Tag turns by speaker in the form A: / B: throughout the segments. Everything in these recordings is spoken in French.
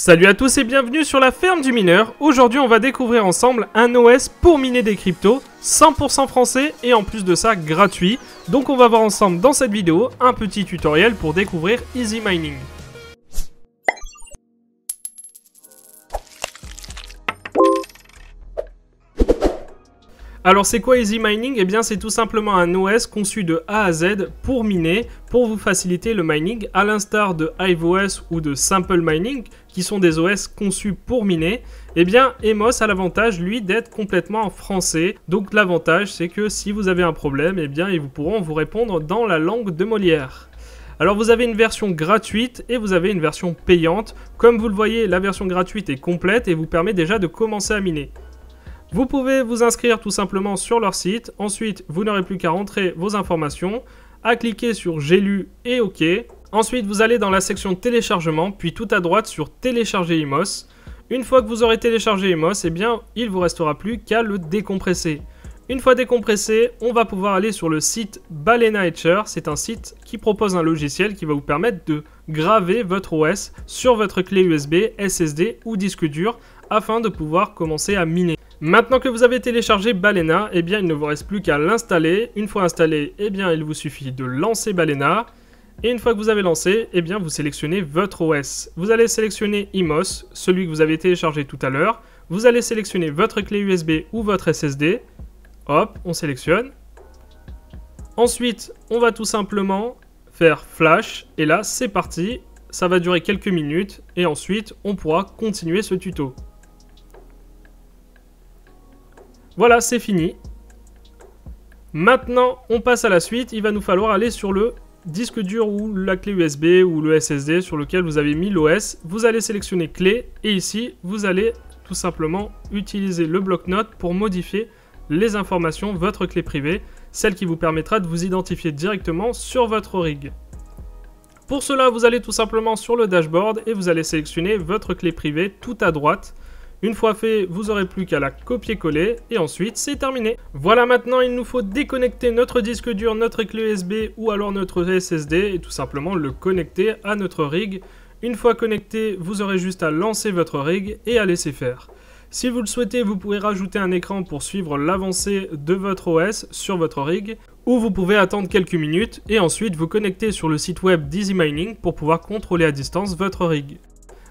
A: Salut à tous et bienvenue sur la ferme du mineur. Aujourd'hui on va découvrir ensemble un OS pour miner des cryptos, 100% français et en plus de ça gratuit. Donc on va voir ensemble dans cette vidéo un petit tutoriel pour découvrir Easy Mining. Alors c'est quoi Easy Mining? Eh bien c'est tout simplement un OS conçu de A à Z pour miner, pour vous faciliter le mining, à l'instar de HiveOS ou de Simple Mining, qui sont des OS conçus pour miner. Eh bien Emos a l'avantage lui d'être complètement en français, donc l'avantage c'est que si vous avez un problème, eh bien ils pourront vous répondre dans la langue de Molière. Alors vous avez une version gratuite et vous avez une version payante. Comme vous le voyez, la version gratuite est complète et vous permet déjà de commencer à miner. Vous pouvez vous inscrire tout simplement sur leur site, ensuite vous n'aurez plus qu'à rentrer vos informations, à cliquer sur j'ai lu et OK. Ensuite vous allez dans la section téléchargement, puis tout à droite sur télécharger Emos. Une fois que vous aurez téléchargé Emos, eh bien il ne vous restera plus qu'à le décompresser. Une fois décompressé, on va pouvoir aller sur le site Balena Etcher. C'est un site qui propose un logiciel qui va vous permettre de graver votre OS sur votre clé USB, SSD ou disque dur afin de pouvoir commencer à miner. Maintenant que vous avez téléchargé Balena, eh bien il ne vous reste plus qu'à l'installer. Une fois installé, eh bien il vous suffit de lancer Balena. Et une fois que vous avez lancé, eh bien vous sélectionnez votre OS. Vous allez sélectionner Emos, celui que vous avez téléchargé tout à l'heure. Vous allez sélectionner votre clé USB ou votre SSD. Hop, on sélectionne. Ensuite, on va tout simplement faire Flash. Et là, c'est parti. Ça va durer quelques minutes. Et ensuite, on pourra continuer ce tuto. Voilà, c'est fini. Maintenant, on passe à la suite. Il va nous falloir aller sur le disque dur ou la clé USB ou le SSD sur lequel vous avez mis l'OS. Vous allez sélectionner clé et ici, vous allez tout simplement utiliser le bloc-notes pour modifier les informations, votre clé privée, celle qui vous permettra de vous identifier directement sur votre rig. Pour cela, vous allez tout simplement sur le dashboard et vous allez sélectionner votre clé privée tout à droite. Une fois fait, vous n'aurez plus qu'à la copier-coller et ensuite c'est terminé. Voilà, maintenant il nous faut déconnecter notre disque dur, notre clé USB ou alors notre SSD et tout simplement le connecter à notre rig. Une fois connecté, vous aurez juste à lancer votre rig et à laisser faire. Si vous le souhaitez, vous pouvez rajouter un écran pour suivre l'avancée de votre OS sur votre rig ou vous pouvez attendre quelques minutes et ensuite vous connecter sur le site web d'Easy Mining pour pouvoir contrôler à distance votre rig.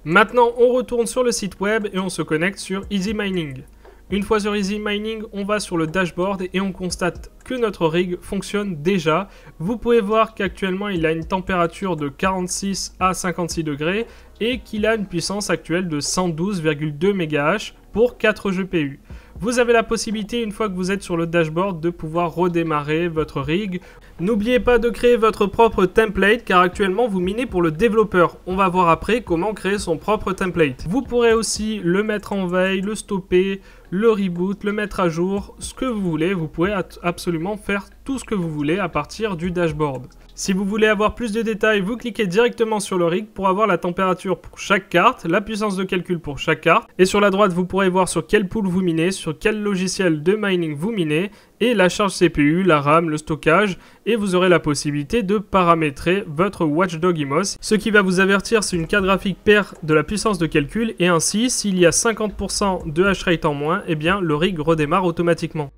A: Maintenant, on retourne sur le site web et on se connecte sur Easy Mining. Une fois sur Easy Mining, on va sur le dashboard et on constate que notre rig fonctionne déjà. Vous pouvez voir qu'actuellement, il a une température de 46 à 56 degrés et qu'il a une puissance actuelle de 112,2 MHz pour 4 GPU. Vous avez la possibilité, une fois que vous êtes sur le dashboard, de pouvoir redémarrer votre rig. N'oubliez pas de créer votre propre template car actuellement vous minez pour le développeur. On va voir après comment créer son propre template. Vous pourrez aussi le mettre en veille, le stopper, le reboot, le mettre à jour, ce que vous voulez. Vous pouvez absolument faire tout ce que vous voulez à partir du dashboard. Si vous voulez avoir plus de détails, vous cliquez directement sur le rig pour avoir la température pour chaque carte, la puissance de calcul pour chaque carte. Et sur la droite, vous pourrez voir sur quel pool vous minez, sur quel logiciel de mining vous minez, et la charge CPU, la RAM, le stockage, et vous aurez la possibilité de paramétrer votre Watchdog Emos. Ce qui va vous avertir si une carte graphique perd de la puissance de calcul, et ainsi, s'il y a 50% de hash rate en moins, eh bien le rig redémarre automatiquement.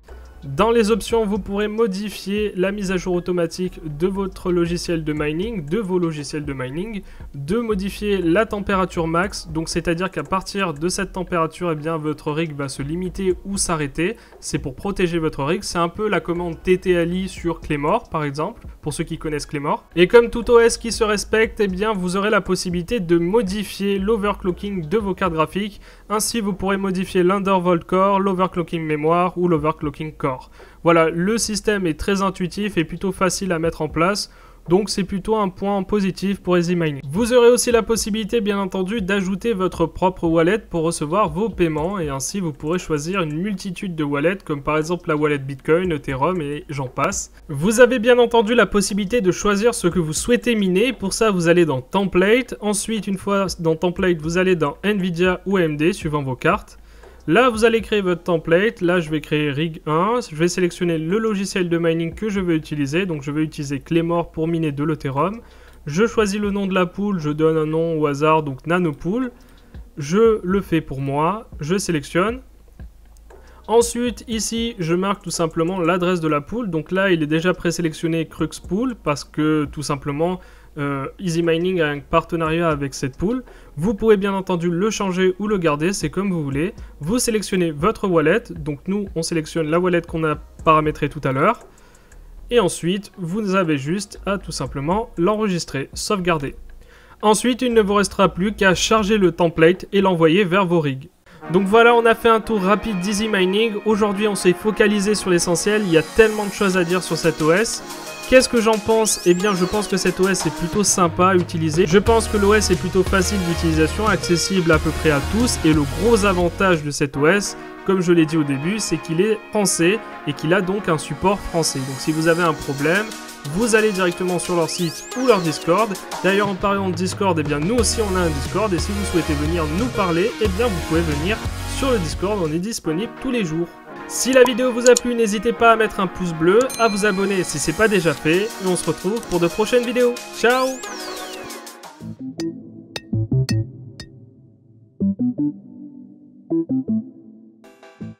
A: Dans les options, vous pourrez modifier la mise à jour automatique de votre logiciel de mining, de vos logiciels de mining, de modifier la température max, donc c'est-à-dire qu'à partir de cette température, eh bien, votre rig va se limiter ou s'arrêter. C'est pour protéger votre rig, c'est un peu la commande TTALI sur Claymore par exemple, pour ceux qui connaissent Claymore. Et comme tout OS qui se respecte, eh bien, vous aurez la possibilité de modifier l'overclocking de vos cartes graphiques. Ainsi, vous pourrez modifier l'undervolt core, l'overclocking mémoire ou l'overclocking core. Voilà, le système est très intuitif et plutôt facile à mettre en place, donc c'est plutôt un point positif pour Easy Mining. Vous aurez aussi la possibilité bien entendu d'ajouter votre propre wallet pour recevoir vos paiements et ainsi vous pourrez choisir une multitude de wallets comme par exemple la wallet Bitcoin, Ethereum et j'en passe. Vous avez bien entendu la possibilité de choisir ce que vous souhaitez miner, pour ça vous allez dans Template, ensuite une fois dans Template vous allez dans Nvidia ou AMD suivant vos cartes. Là, vous allez créer votre template. Là, je vais créer Rig 1. Je vais sélectionner le logiciel de mining que je veux utiliser. Donc, je vais utiliser Claymore pour miner de l'Ethereum. Je choisis le nom de la pool. Je donne un nom au hasard, donc NanoPool. je le fais pour moi, je sélectionne. Ensuite, ici, je marque tout simplement l'adresse de la pool. Donc là, il est déjà présélectionné Crux Pool parce que tout simplement, Easy Mining a un partenariat avec cette pool. Vous pourrez bien entendu le changer ou le garder, c'est comme vous voulez. Vous sélectionnez votre wallet. Donc nous, on sélectionne la wallet qu'on a paramétrée tout à l'heure. Et ensuite, vous avez juste à tout simplement l'enregistrer, sauvegarder. Ensuite, il ne vous restera plus qu'à charger le template et l'envoyer vers vos rigs. Donc voilà, on a fait un tour rapide d'Easy Mining. Aujourd'hui, on s'est focalisé sur l'essentiel. Il y a tellement de choses à dire sur cet OS. Qu'est-ce que j'en pense? Eh bien, je pense que cet OS est plutôt sympa à utiliser. Je pense que l'OS est plutôt facile d'utilisation, accessible à peu près à tous. Et le gros avantage de cet OS, comme je l'ai dit au début, c'est qu'il est français et qu'il a donc un support français. Donc si vous avez un problème, vous allez directement sur leur site ou leur Discord. D'ailleurs, en parlant de Discord, eh bien nous aussi on a un Discord. Et si vous souhaitez venir nous parler, eh bien vous pouvez venir sur le Discord. On est disponible tous les jours. Si la vidéo vous a plu, n'hésitez pas à mettre un pouce bleu, à vous abonner si ce n'est pas déjà fait. Et on se retrouve pour de prochaines vidéos. Ciao!